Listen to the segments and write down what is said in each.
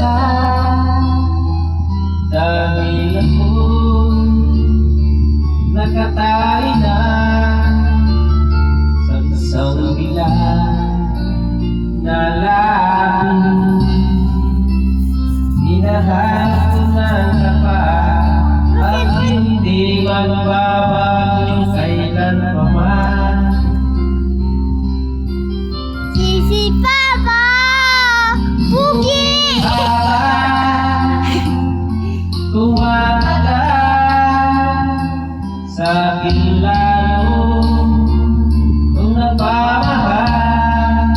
ka, dahil ako'y nakatali na sa isang bilang na labing. Hinahanap ko ng tapat at hindi magbabago kailan pa man. Sisi Papa! Pugi! Tumatagal sa akin lalo nung napamahal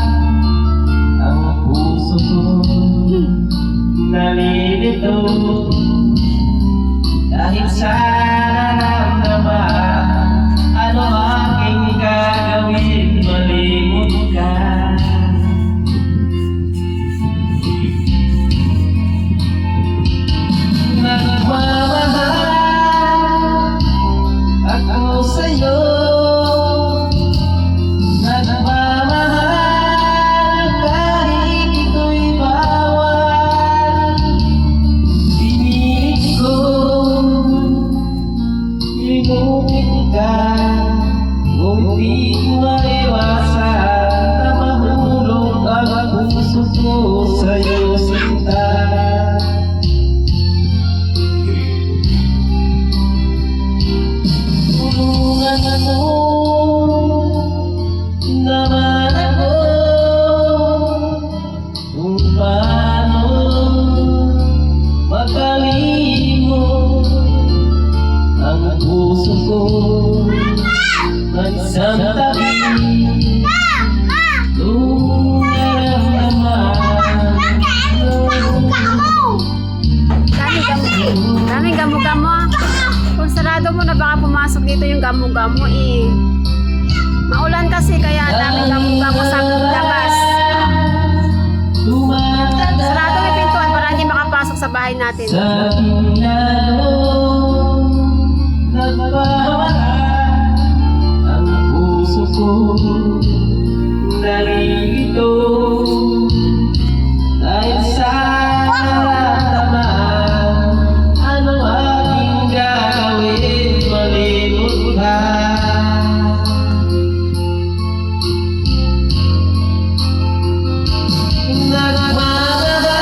ang puso ko. Nalilito dahil sa nararamdaman. Ano aking gagawin? Malimot ka. Nagmamahal ako sa'yo, nagmamahal kahit ito'y bawal. Pinilit ko limutin ka, ngunit di ko maiwasan na mahulog ang puso ko sa'yo, sinta. Tulungan mo naman ako kung paano makalimot ang puso ko ng isang tabi. Nung naramdaman Daming gamo-gamo. Kung sarado mo na baka pumasok dito yung gamo-gamo eh. Maulan kasi kaya daming gamo-gamo sa labas. Sarado yung pintuan para hindi makapasok sa bahay natin. Sa aking lalo nagmamahal ang puso ko, nalilito dahil sa nararamdaman. Ano aking gagawin? Malimot ka. Nagmamahal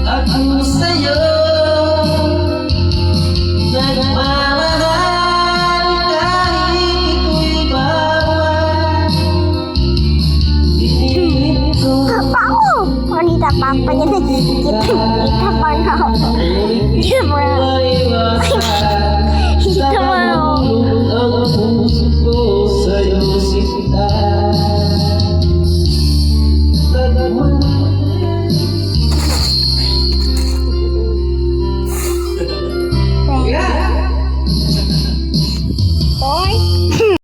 ako sa'yo, nagmamahal kahit ito'y bawal. Pinilit ko Papa ko! Panita Papa niya nagkikita. Kita pa na ako. ngunit di ko maiwasan